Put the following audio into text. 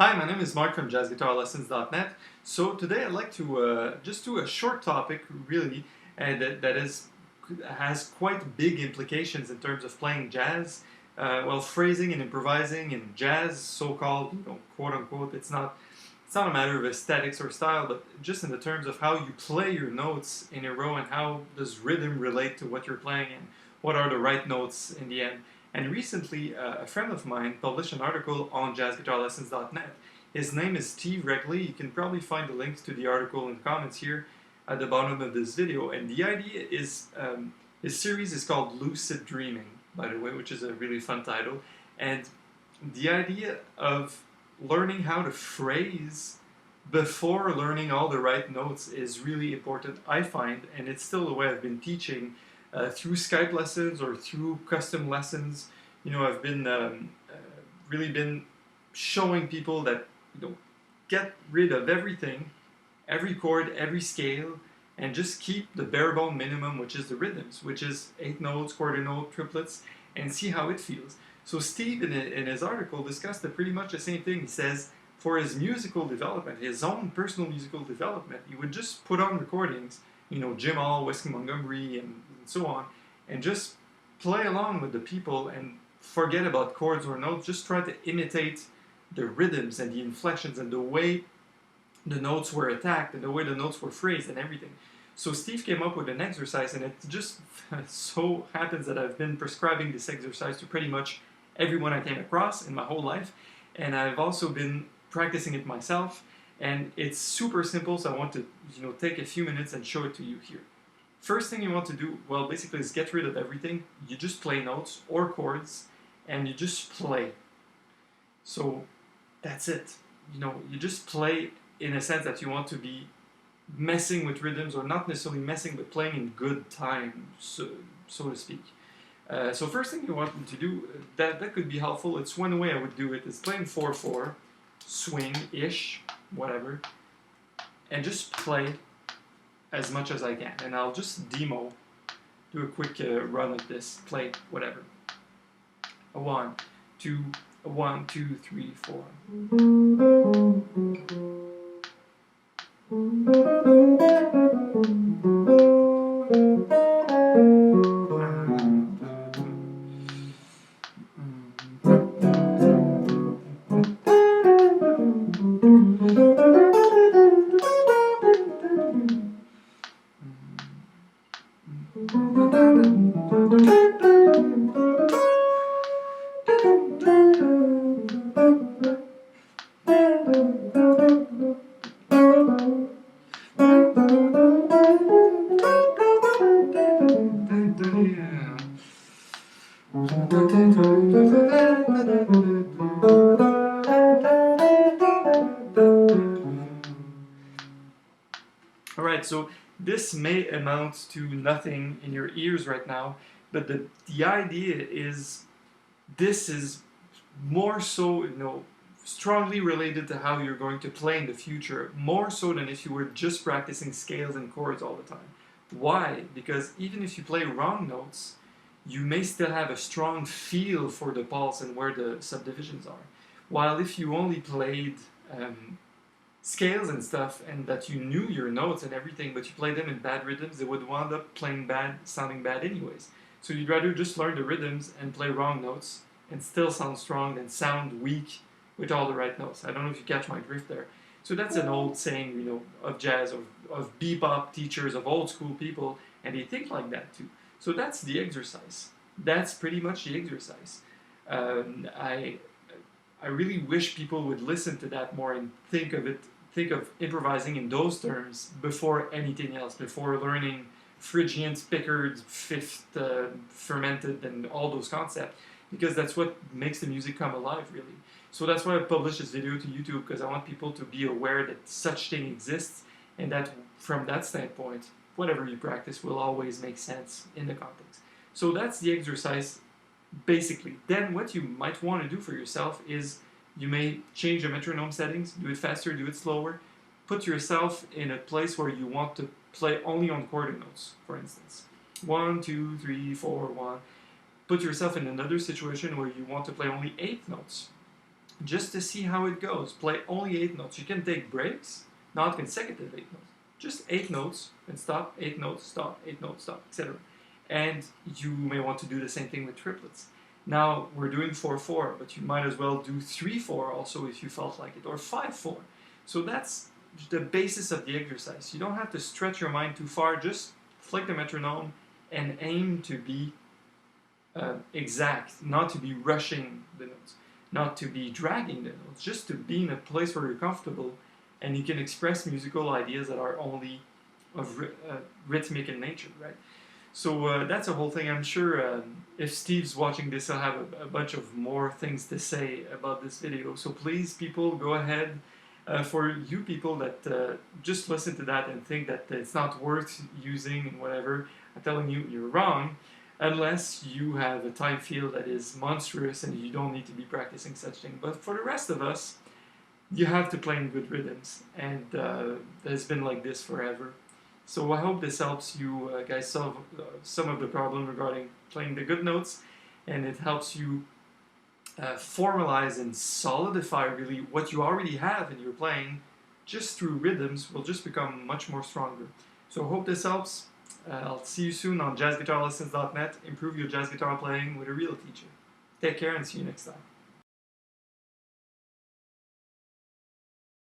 Hi, my name is Marc from JazzGuitarLessons.net. So today I'd like to just do a short topic, really, and has quite big implications in terms of playing jazz. Well, phrasing and improvising in jazz, so-called, quote unquote, it's not a matter of aesthetics or style, but just in the terms of how you play your notes in a row and how does rhythm relate to what you're playing and what are the right notes in the end. And recently, a friend of mine published an article on jazzguitarlessons.net. His name is Steve Raegele. You can probably find the links to the article in the comments here at the bottom of this video. And the idea is, his series is called Lucid Dreaming, by the way, which is a really fun title. And the idea of learning how to phrase before learning all the right notes is really important, I find, and it's still the way I've been teaching through Skype lessons or through custom lessons. I've been really been showing people that get rid of everything, every chord, every scale, and just keep the bare bone minimum, which is the rhythms, which is 8 notes, quarter note, triplets, and see how it feels. So Steve, in his article, discussed pretty much the same thing. He says for his musical development, his own personal musical development, he would just put on recordings, Jim Hall, Whiskey Montgomery, and so on, and just play along with the people and forget about chords or notes. Just try to imitate the rhythms and the inflections and the way the notes were attacked and the way the notes were phrased and everything. So Steve came up with an exercise, and it just so happens that I've been prescribing this exercise to pretty much everyone I came across in my whole life, and I've also been practicing it myself, and it's super simple, so I want to take a few minutes and show it to you here. First thing you want to do, well, basically is get rid of everything. You just play notes or chords, and you just play. So that's it. You just play in a sense that you want to be messing with rhythms, or not necessarily messing, but playing in good time, so to speak. So first thing you want to do, that could be helpful. It's one way I would do it, is playing 4/4, swing-ish, whatever, and just play as much as I can. And I'll just do a quick run of this, play whatever. A 1, 2, a 1, 2, 3, 4. Alright, so this may amount to nothing in your ears right now, but the idea is, this is more so, strongly related to how you're going to play in the future, more so than if you were just practicing scales and chords all the time. Why? Because even if you play wrong notes, you may still have a strong feel for the pulse and where the subdivisions are. While if you only played scales and stuff, and that you knew your notes and everything, but you played them in bad rhythms, they would wind up playing bad, sounding bad anyways. So you'd rather just learn the rhythms and play wrong notes and still sound strong than sound weak with all the right notes. I don't know if you catch my drift there. So that's an old saying, of jazz, of bebop teachers, of old school people, and they think like that too. So that's the exercise. That's pretty much the exercise. I really wish people would listen to that more and think of improvising in those terms before anything else, before learning Phrygian, Pickard, fifth, fermented, and all those concepts, because that's what makes the music come alive, really. So that's why I published this video to YouTube, because I want people to be aware that such thing exists, and that from that standpoint, whatever you practice will always make sense in the context. So that's the exercise, basically. Then what you might want to do for yourself is, you may change your metronome settings, do it faster, do it slower. Put yourself in a place where you want to play only on quarter notes, for instance. 1, 2, 3, 4, 1. Put yourself in another situation where you want to play only 8 notes. just to see how it goes. Play only 8 notes. You can take breaks, not consecutive 8 notes. Just 8 notes and stop, 8 notes, stop, 8 notes, stop, etc. And you may want to do the same thing with triplets. Now we're doing 4/4, but you might as well do 3/4 also if you felt like it, or 5/4. So that's the basis of the exercise. You don't have to stretch your mind too far. Just flick the metronome and aim to be exact, not to be rushing the notes, not to be dragging the notes, just to be in a place where you're comfortable and you can express musical ideas that are only of rhythmic in nature, right? So that's a whole thing. I'm sure if Steve's watching this, he'll have a bunch of more things to say about this video. So please, people, go ahead. For you people that just listen to that and think that it's not worth using and whatever, I'm telling you, you're wrong. Unless you have a time field that is monstrous and you don't need to be practicing such things. But for the rest of us, you have to play in good rhythms, and it's been like this forever. So I hope this helps you guys solve some of the problem regarding playing the good notes, and it helps you formalize and solidify really what you already have in your playing. Just through rhythms will just become much more stronger. So I hope this helps. I'll see you soon on jazzguitarlessons.net. Improve your jazz guitar playing with a real teacher. Take care and see you next time.